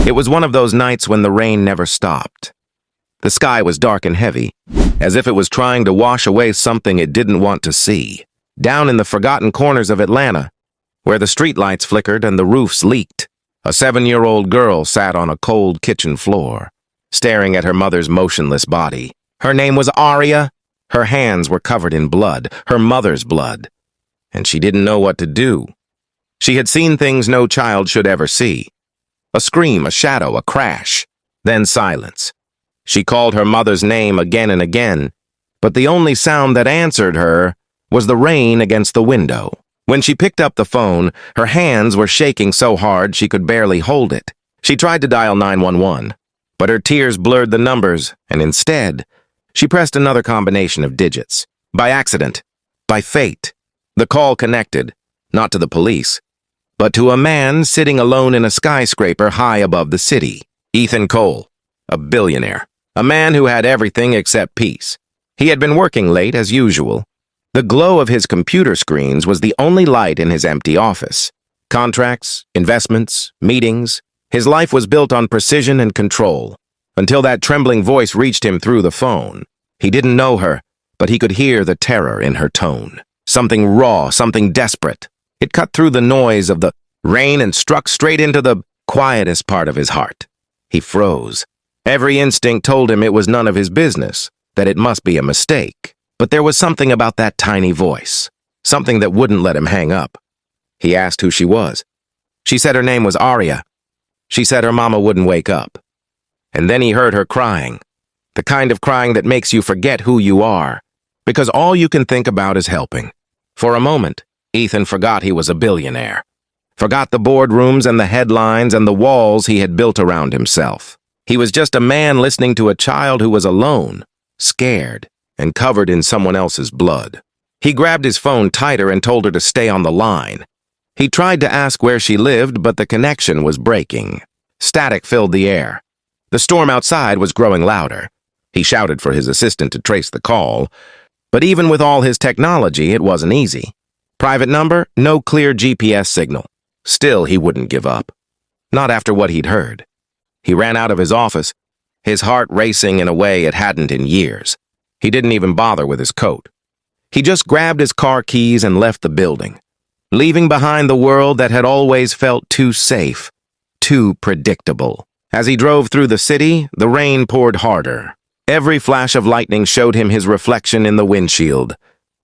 It was one of those nights when the rain never stopped. The sky was dark and heavy, as if it was trying to wash away something it didn't want to see. Down in the forgotten corners of Atlanta, where the streetlights flickered and the roofs leaked, a 7-year-old girl sat on a cold kitchen floor, staring at her mother's motionless body. Her name was Aria. Her hands were covered in blood, her mother's blood, and she didn't know what to do. She had seen things no child should ever see. A scream, a shadow, a crash, then silence. She called her mother's name again and again, but the only sound that answered her was the rain against the window. When she picked up the phone, her hands were shaking so hard she could barely hold it. She tried to dial 911, but her tears blurred the numbers, and instead, she pressed another combination of digits. By accident, by fate, the call connected, not to the police, but to a man sitting alone in a skyscraper high above the city. Ethan Cole, a billionaire, a man who had everything except peace. He had been working late as usual. The glow of his computer screens was the only light in his empty office. Contracts, investments, meetings. His life was built on precision and control, until that trembling voice reached him through the phone. He didn't know her, but he could hear the terror in her tone. Something raw, something desperate. It cut through the noise of the rain and struck straight into the quietest part of his heart. He froze. Every instinct told him it was none of his business, that it must be a mistake. But there was something about that tiny voice, something that wouldn't let him hang up. He asked who she was. She said her name was Aria. She said her mama wouldn't wake up. And then he heard her crying, the kind of crying that makes you forget who you are, because all you can think about is helping. For a moment, Ethan forgot he was a billionaire, forgot the boardrooms and the headlines and the walls he had built around himself. He was just a man listening to a child who was alone, scared, and covered in someone else's blood. He grabbed his phone tighter and told her to stay on the line. He tried to ask where she lived, but the connection was breaking. Static filled the air. The storm outside was growing louder. He shouted for his assistant to trace the call, but even with all his technology, it wasn't easy. Private number, no clear GPS signal. Still, he wouldn't give up. Not after what he'd heard. He ran out of his office, his heart racing in a way it hadn't in years. He didn't even bother with his coat. He just grabbed his car keys and left the building, leaving behind the world that had always felt too safe, too predictable. As he drove through the city, the rain poured harder. Every flash of lightning showed him his reflection in the windshield,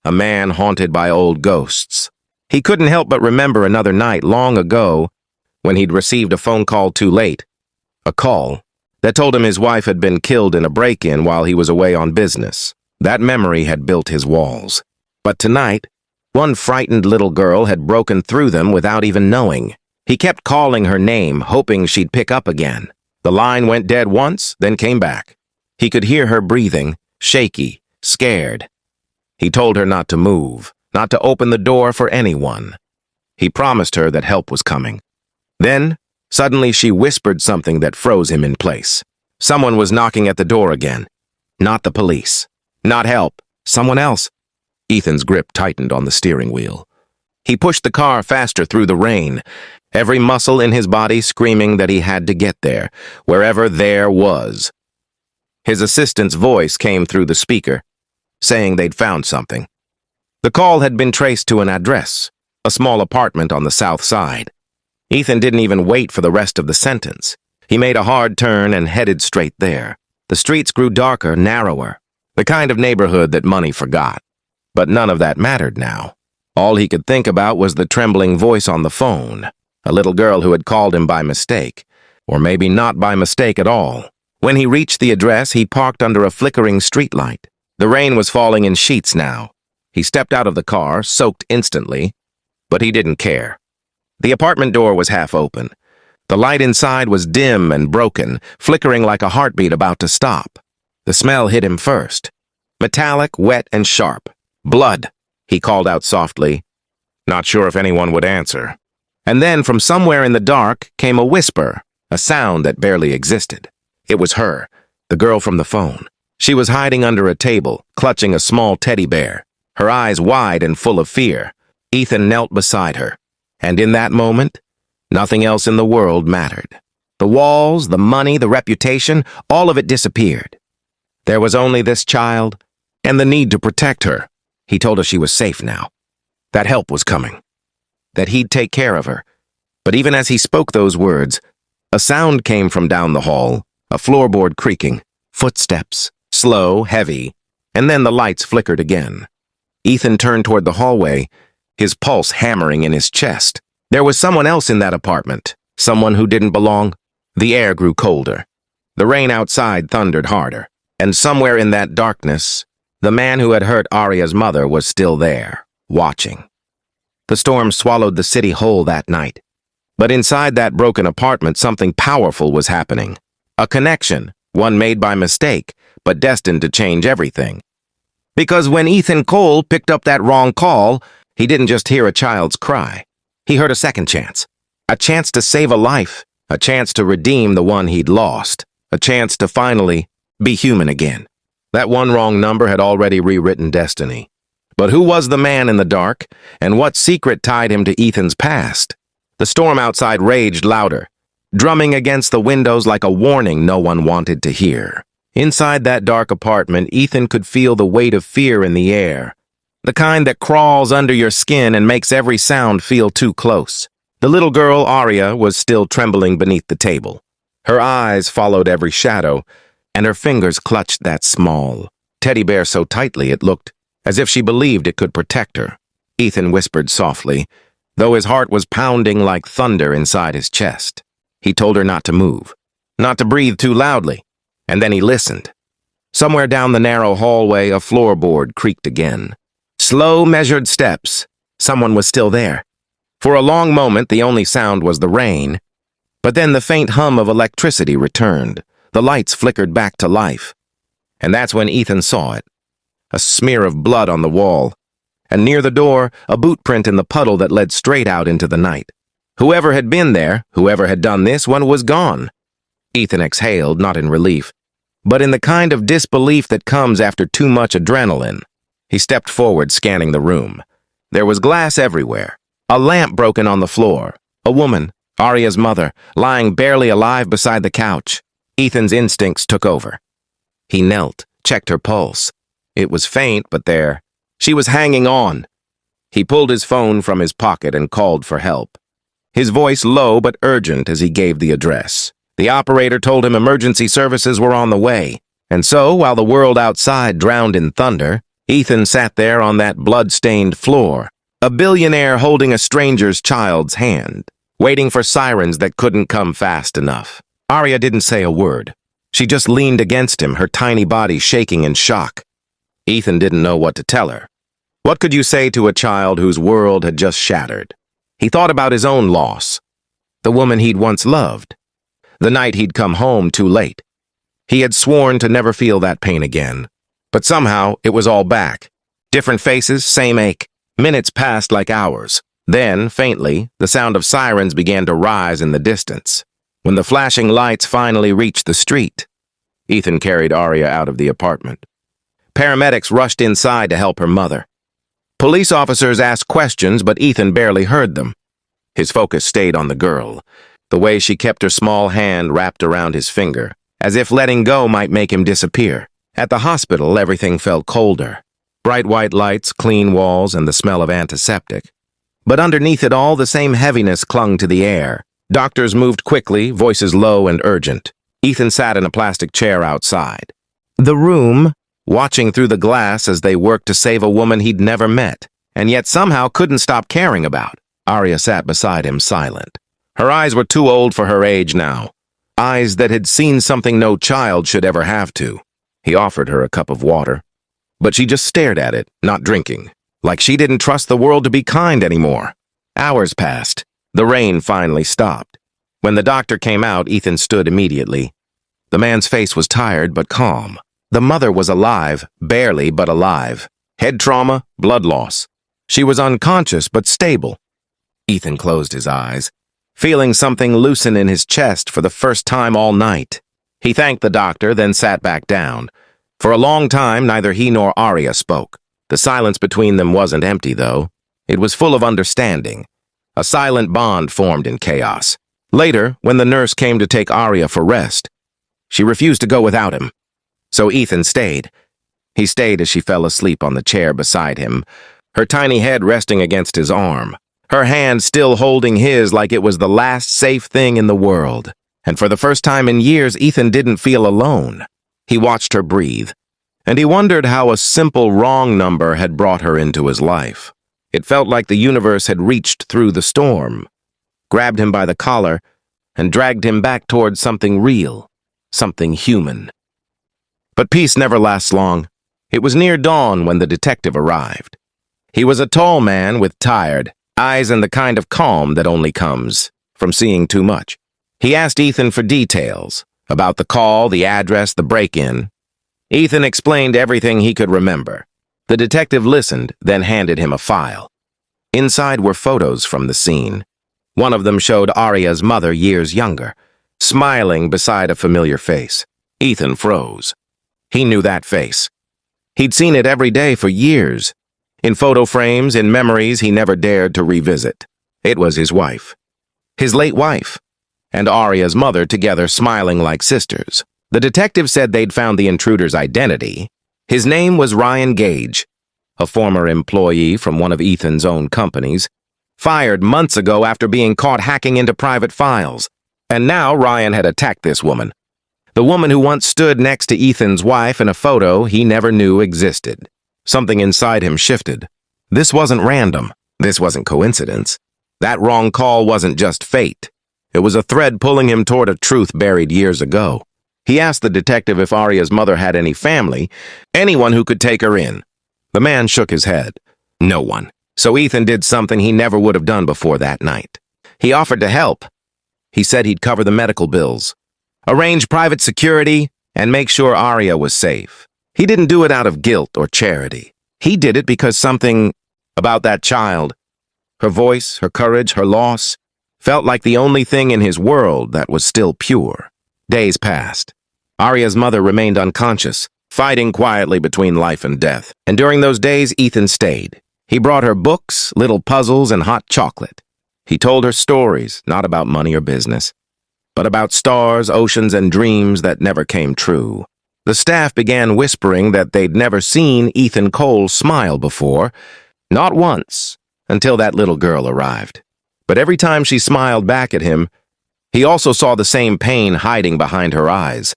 a man haunted by old ghosts. He couldn't help but remember another night long ago when he'd received a phone call too late, a call that told him his wife had been killed in a break-in while he was away on business. That memory had built his walls. But tonight, one frightened little girl had broken through them without even knowing. He kept calling her name, hoping she'd pick up again. The line went dead once, then came back. He could hear her breathing, shaky, scared. He told her not to move, not to open the door for anyone. He promised her that help was coming. Then, suddenly she whispered something that froze him in place. Someone was knocking at the door again. Not the police. Not help. Someone else. Ethan's grip tightened on the steering wheel. He pushed the car faster through the rain, every muscle in his body screaming that he had to get there, wherever there was. His assistant's voice came through the speaker, saying they'd found something. The call had been traced to an address, a small apartment on the south side. Ethan didn't even wait for the rest of the sentence. He made a hard turn and headed straight there. The streets grew darker, narrower, the kind of neighborhood that money forgot. But none of that mattered now. All he could think about was the trembling voice on the phone, a little girl who had called him by mistake, or maybe not by mistake at all. When he reached the address, he parked under a flickering streetlight. The rain was falling in sheets now. He stepped out of the car, soaked instantly, but he didn't care. The apartment door was half open. The light inside was dim and broken, flickering like a heartbeat about to stop. The smell hit him first. Metallic, wet, and sharp. Blood, he called out softly, not sure if anyone would answer. And then from somewhere in the dark came a whisper, a sound that barely existed. It was her, the girl from the phone. She was hiding under a table, clutching a small teddy bear, her eyes wide and full of fear. Ethan knelt beside her, and in that moment, nothing else in the world mattered. The walls, the money, the reputation, all of it disappeared. There was only this child and the need to protect her. He told her she was safe now, that help was coming, that he'd take care of her. But even as he spoke those words, a sound came from down the hall, a floorboard creaking, footsteps, slow, heavy, and then the lights flickered again. Ethan turned toward the hallway, his pulse hammering in his chest. There was someone else in that apartment, someone who didn't belong. The air grew colder. The rain outside thundered harder, and somewhere in that darkness, the man who had hurt Arya's mother was still there, watching. The storm swallowed the city whole that night. But inside that broken apartment, something powerful was happening. A connection, one made by mistake, but destined to change everything. Because when Ethan Cole picked up that wrong call, he didn't just hear a child's cry. He heard a second chance. A chance to save a life. A chance to redeem the one he'd lost. A chance to finally be human again. That one wrong number had already rewritten destiny. But who was the man in the dark, and what secret tied him to Ethan's past? The storm outside raged louder, drumming against the windows like a warning no one wanted to hear. Inside that dark apartment, Ethan could feel the weight of fear in the air, the kind that crawls under your skin and makes every sound feel too close. The little girl, Arya, was still trembling beneath the table. Her eyes followed every shadow, and her fingers clutched that small teddy bear so tightly it looked as if she believed it could protect her. Ethan whispered softly, though his heart was pounding like thunder inside his chest. He told her not to move, not to breathe too loudly. And then he listened. Somewhere down the narrow hallway, a floorboard creaked again. Slow, measured steps. Someone was still there. For a long moment, the only sound was the rain. But then the faint hum of electricity returned. The lights flickered back to life. And that's when Ethan saw it. A smear of blood on the wall. And near the door, a boot print in the puddle that led straight out into the night. Whoever had been there, whoever had done this, one was gone. Ethan exhaled, not in relief, but in the kind of disbelief that comes after too much adrenaline. He stepped forward, scanning the room. There was glass everywhere, a lamp broken on the floor, a woman, Arya's mother, lying barely alive beside the couch. Ethan's instincts took over. He knelt, checked her pulse. It was faint, but there. She was hanging on. He pulled his phone from his pocket and called for help. His voice low but urgent as he gave the address. The operator told him emergency services were on the way, and so, while the world outside drowned in thunder, Ethan sat there on that blood-stained floor, a billionaire holding a stranger's child's hand, waiting for sirens that couldn't come fast enough. Arya didn't say a word. She just leaned against him, her tiny body shaking in shock. Ethan didn't know what to tell her. What could you say to a child whose world had just shattered? He thought about his own loss, the woman he'd once loved. The night he'd come home too late. He had sworn to never feel that pain again. But somehow, it was all back. Different faces, same ache. Minutes passed like hours. Then, faintly, the sound of sirens began to rise in the distance. When the flashing lights finally reached the street, Ethan carried Arya out of the apartment. Paramedics rushed inside to help her mother. Police officers asked questions, but Ethan barely heard them. His focus stayed on the girl. The way she kept her small hand wrapped around his finger, as if letting go might make him disappear. At the hospital, everything felt colder. Bright white lights, clean walls, and the smell of antiseptic. But underneath it all, the same heaviness clung to the air. Doctors moved quickly, voices low and urgent. Ethan sat in a plastic chair outside. The room, watching through the glass as they worked to save a woman he'd never met, and yet somehow couldn't stop caring about. Arya sat beside him, silent. Her eyes were too old for her age now, eyes that had seen something no child should ever have to. He offered her a cup of water, but she just stared at it, not drinking, like she didn't trust the world to be kind anymore. Hours passed. The rain finally stopped. When the doctor came out, Ethan stood immediately. The man's face was tired but calm. The mother was alive, barely but alive. Head trauma, blood loss. She was unconscious but stable. Ethan closed his eyes, feeling something loosen in his chest for the first time all night. He thanked the doctor, then sat back down. For a long time, neither he nor Arya spoke. The silence between them wasn't empty, though. It was full of understanding. A silent bond formed in chaos, Later, when the nurse came to take Arya for rest, she refused to go without him. So Ethan stayed. He stayed as she fell asleep on the chair beside him, her tiny head resting against his arm, her hand still holding his like it was the last safe thing in the world. And for the first time in years, Ethan didn't feel alone. He watched her breathe, and he wondered how a simple wrong number had brought her into his life. It felt like the universe had reached through the storm, grabbed him by the collar, and dragged him back towards something real, something human. But peace never lasts long. It was near dawn when the detective arrived. He was a tall man with tired eyes and the kind of calm that only comes from seeing too much. He asked Ethan for details about the call, the address, the break-in. Ethan explained everything he could remember. The detective listened, then handed him a file. Inside were photos from the scene. One of them showed Arya's mother years younger, smiling beside a familiar face. Ethan froze. He knew that face. He'd seen it every day for years, in photo frames, in memories he never dared to revisit. It was his wife. His late wife, and Arya's mother together smiling like sisters. The detective said they'd found the intruder's identity. His name was Ryan Gage, a former employee from one of Ethan's own companies, fired months ago after being caught hacking into private files. And now Ryan had attacked this woman. The woman who once stood next to Ethan's wife in a photo he never knew existed. Something inside him shifted. This wasn't random. This wasn't coincidence. That wrong call wasn't just fate. It was a thread pulling him toward a truth buried years ago. He asked the detective if Arya's mother had any family, anyone who could take her in. The man shook his head. No one. So Ethan did something he never would have done before that night. He offered to help. He said he'd cover the medical bills, arrange private security, and make sure Arya was safe. He didn't do it out of guilt or charity. He did it because something about that child, her voice, her courage, her loss, felt like the only thing in his world that was still pure. Days passed. Arya's mother remained unconscious, fighting quietly between life and death. And during those days, Ethan stayed. He brought her books, little puzzles, and hot chocolate. He told her stories, not about money or business, but about stars, oceans, and dreams that never came true. The staff began whispering that they'd never seen Ethan Cole smile before, not once, until that little girl arrived. But every time she smiled back at him, he also saw the same pain hiding behind her eyes,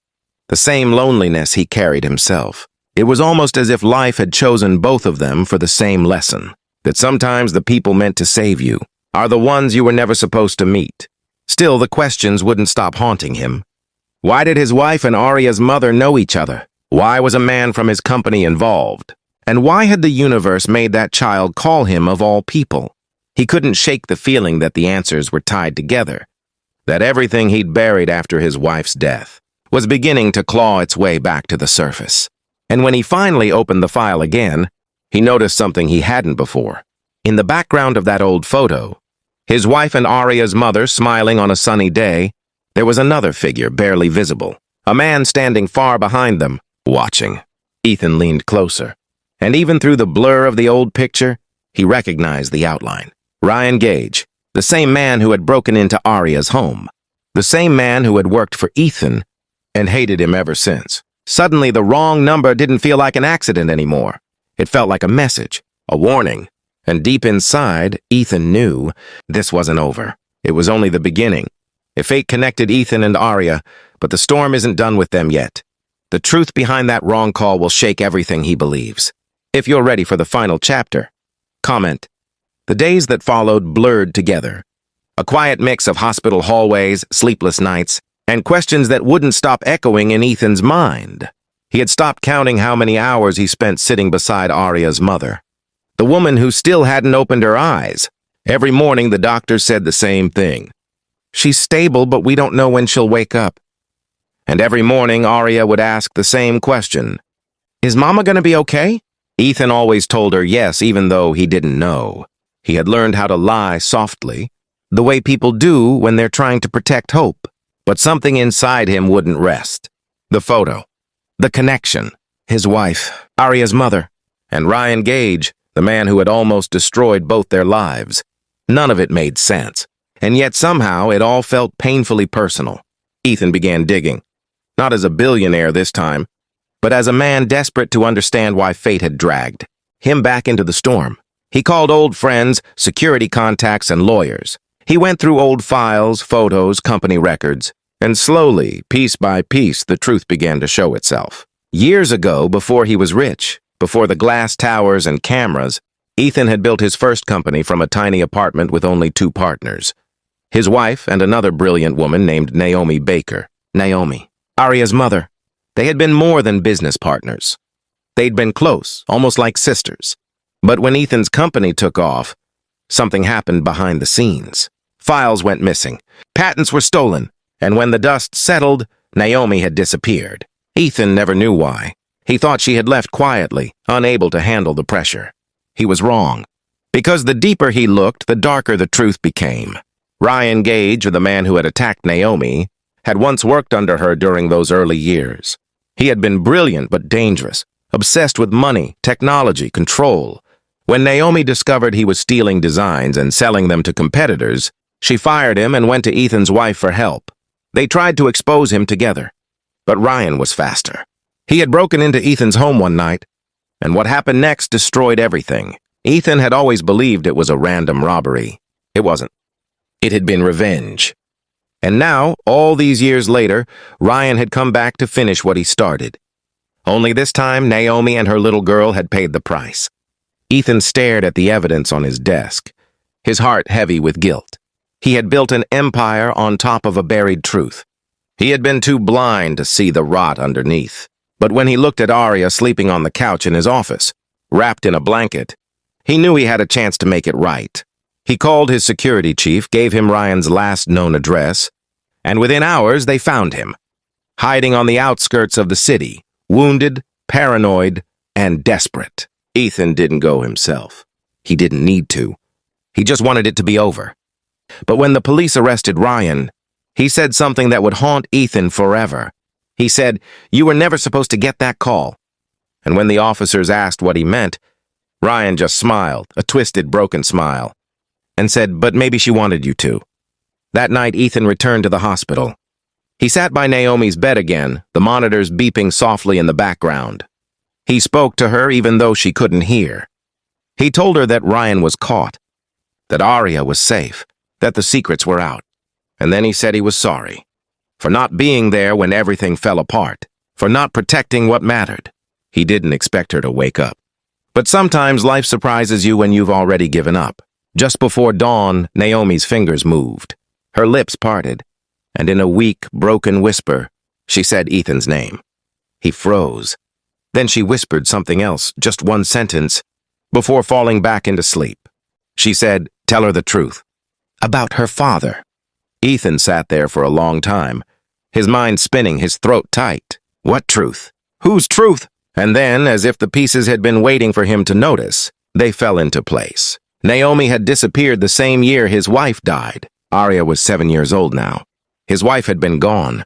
the same loneliness he carried himself. It was almost as if life had chosen both of them for the same lesson, that sometimes the people meant to save you are the ones you were never supposed to meet. Still, the questions wouldn't stop haunting him. Why did his wife and Arya's mother know each other? Why was a man from his company involved? And why had the universe made that child call him of all people? He couldn't shake the feeling that the answers were tied together, that everything he'd buried after his wife's death was beginning to claw its way back to the surface. And when he finally opened the file again, he noticed something he hadn't before. In the background of that old photo, his wife and Arya's mother smiling on a sunny day, there was another figure barely visible, a man standing far behind them, watching. Ethan leaned closer, and even through the blur of the old picture, he recognized the outline. Ryan Gage, the same man who had broken into Arya's home, the same man who had worked for Ethan and hated him ever since. Suddenly, the wrong number didn't feel like an accident anymore. It felt like a message, a warning. And deep inside, Ethan knew this wasn't over. It was only the beginning. If fate connected Ethan and Arya, but the storm isn't done with them yet. The truth behind that wrong call will shake everything he believes. If you're ready for the final chapter, comment. The days that followed blurred together. A quiet mix of hospital hallways, sleepless nights, and questions that wouldn't stop echoing in Ethan's mind. He had stopped counting how many hours he spent sitting beside Arya's mother, the woman who still hadn't opened her eyes. Every morning the doctor said the same thing. She's stable, but we don't know when she'll wake up. And every morning Arya would ask the same question. Is Mama gonna be okay? Ethan always told her yes, even though he didn't know. He had learned how to lie softly, the way people do when they're trying to protect hope. But something inside him wouldn't rest. The photo, the connection, his wife, Arya's mother, and Ryan Gage, the man who had almost destroyed both their lives. None of it made sense. And yet somehow it all felt painfully personal. Ethan began digging, not as a billionaire this time, but as a man desperate to understand why fate had dragged him back into the storm. He called old friends, security contacts, and lawyers. He went through old files, photos, company records, and slowly, piece by piece, the truth began to show itself. Years ago, before he was rich, before the glass towers and cameras, Ethan had built his first company from a tiny apartment with only 2 partners. His wife and another brilliant woman named Naomi Baker. Naomi, Aria's mother. They had been more than business partners. They'd been close, almost like sisters. But when Ethan's company took off, something happened behind the scenes. Files went missing, patents were stolen, and when the dust settled, Naomi had disappeared. Ethan never knew why. He thought she had left quietly, unable to handle the pressure. He was wrong. Because the deeper he looked, the darker the truth became. Ryan Gage, the man who had attacked Naomi, had once worked under her during those early years. He had been brilliant but dangerous, obsessed with money, technology, control. When Naomi discovered he was stealing designs and selling them to competitors, she fired him and went to Ethan's wife for help. They tried to expose him together, but Ryan was faster. He had broken into Ethan's home one night, and what happened next destroyed everything. Ethan had always believed it was a random robbery. It wasn't. It had been revenge. And now, all these years later, Ryan had come back to finish what he started. Only this time, Naomi and her little girl had paid the price. Ethan stared at the evidence on his desk, his heart heavy with guilt. He had built an empire on top of a buried truth. He had been too blind to see the rot underneath. But when he looked at Aria sleeping on the couch in his office, wrapped in a blanket, he knew he had a chance to make it right. He called his security chief, gave him Ryan's last known address, and within hours they found him, hiding on the outskirts of the city, wounded, paranoid, and desperate. Ethan didn't go himself. He didn't need to. He just wanted it to be over. But when the police arrested Ryan, he said something that would haunt Ethan forever. He said, "You were never supposed to get that call." And when the officers asked what he meant, Ryan just smiled, a twisted, broken smile, and said, "But maybe she wanted you to." That night, Ethan returned to the hospital. He sat by Naomi's bed again, the monitors beeping softly in the background. He spoke to her even though she couldn't hear. He told her that Ryan was caught, that Aria was safe, that the secrets were out. And then he said he was sorry for not being there when everything fell apart, for not protecting what mattered. He didn't expect her to wake up. But sometimes life surprises you when you've already given up. Just before dawn, Naomi's fingers moved. Her lips parted, and in a weak, broken whisper, she said Ethan's name. He froze. Then she whispered something else, just one sentence, before falling back into sleep. She said, "Tell her the truth." About her father. Ethan sat there for a long time, his mind spinning, his throat tight. What truth? Whose truth? And then, as if the pieces had been waiting for him to notice, they fell into place. Naomi had disappeared the same year his wife died. Aria was 7 years old now. His wife had been gone.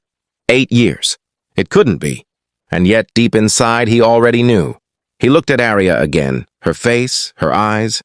8 years. It couldn't be. And yet, deep inside, he already knew. He looked at Aria again, her face, her eyes,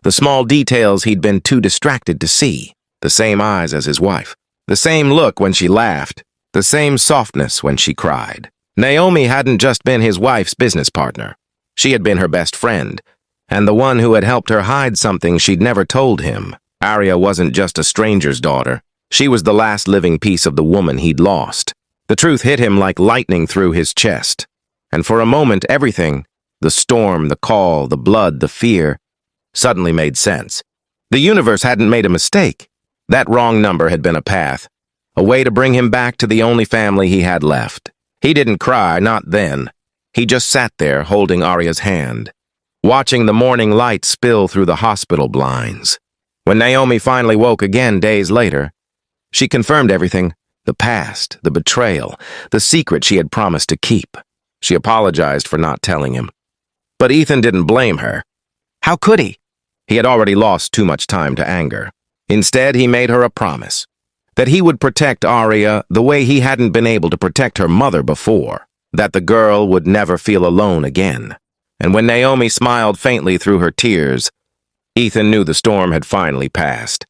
the small details he'd been too distracted to see. The same eyes as his wife. The same look when she laughed. The same softness when she cried. Naomi hadn't just been his wife's business partner. She had been her best friend, and the one who had helped her hide something she'd never told him. Aria wasn't just a stranger's daughter. She was the last living piece of the woman he'd lost. The truth hit him like lightning through his chest. And for a moment, everything, the storm, the call, the blood, the fear, suddenly made sense. The universe hadn't made a mistake. That wrong number had been a path, a way to bring him back to the only family he had left. He didn't cry, not then. He just sat there holding Aria's hand, watching the morning light spill through the hospital blinds. When Naomi finally woke again days later, she confirmed everything, the past, the betrayal, the secret she had promised to keep. She apologized for not telling him. But Ethan didn't blame her. How could he? He had already lost too much time to anger. Instead, he made her a promise that he would protect Aria the way he hadn't been able to protect her mother before, that the girl would never feel alone again. And when Naomi smiled faintly through her tears, Ethan knew the storm had finally passed.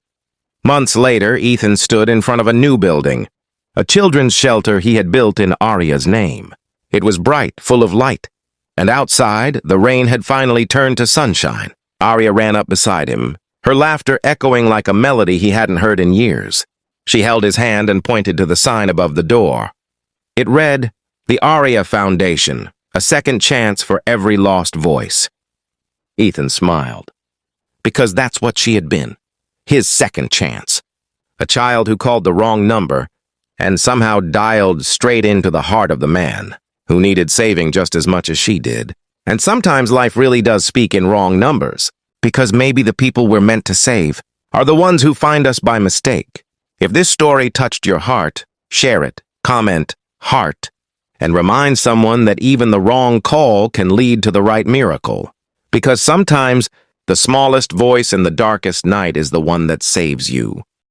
Months later, Ethan stood in front of a new building, a children's shelter he had built in Arya's name. It was bright, full of light, and outside, the rain had finally turned to sunshine. Arya ran up beside him, her laughter echoing like a melody he hadn't heard in years. She held his hand and pointed to the sign above the door. It read, "The Arya Foundation, a second chance for every lost voice." Ethan smiled, because that's what she had been, his second chance. A child who called the wrong number and somehow dialed straight into the heart of the man, who needed saving just as much as she did. And sometimes life really does speak in wrong numbers, because maybe the people we're meant to save are the ones who find us by mistake. If this story touched your heart, share it, comment, heart, and remind someone that even the wrong call can lead to the right miracle. Because sometimes the smallest voice in the darkest night is the one that saves you.